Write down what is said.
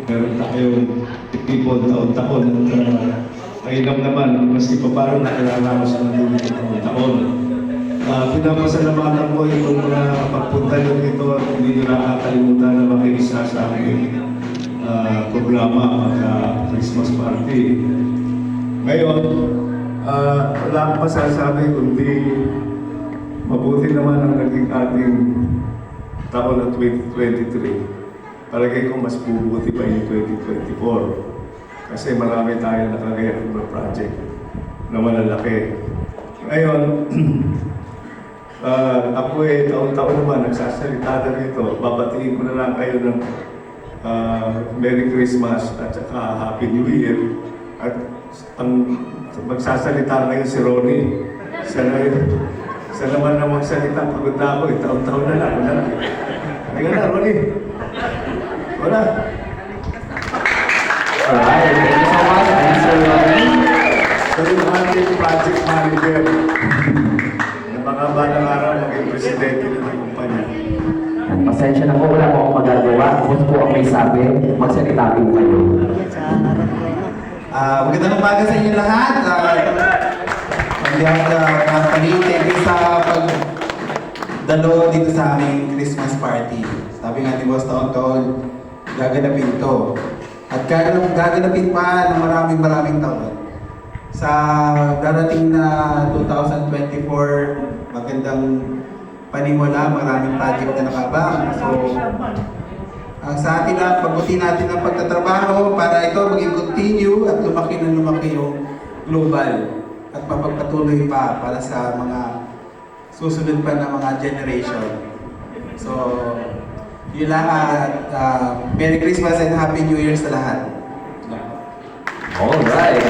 meron tayong tipon taon-taon at mainam naman, maski pa parang nakilala ko sa nandito taon-taon. Pinapasalamatan ko itong mga pagpunta nyo dito at hindi nyo nakakalimutan na makikisa sa aming programa at Christmas party. Ngayon, wala akong masasabi kundi mabuti naman ang naging ating taon ng 2023. Palagay ko mas bubuti pa yung 2024 kasi marami tayo nakagayak na project na malalaki. Ngayon, ako taon-taon naman nagsasalita na rito. Babatiin ko na lang kayo ng Merry Christmas at saka Happy New Year. At ang magsasalita ngayon si Ronnie. Siya naman na magsalita. Pagod na ako taon-taon na lang. Wala. Halika na, Ronnie. Wala. Alright, thank you so much, Sir Ronnie. So yung ating project manager, na baka ba ng araw maging presidente ng kumpanya. Pasensya na po, wala po akong magagawa. Kung po ang may sabi, magsalita po kayo. Magandang umaga sa inyo lahat. Company, thank you sa pagdalo dito sa aming Christmas party. Sabi nga ni Boss taon-taon, gaganapin to. At gaganapin pa ng maraming taon. Sa darating na 2024, magandang panimula, maraming project na nakabang. So, sa atin na, pagbuti natin ang pagtatrabaho para ito maging continue at lumaki yung global at mapagpatuloy pa para sa mga susunod pa na mga generation. So, yun lang at Merry Christmas and Happy New Year sa lahat. Alright,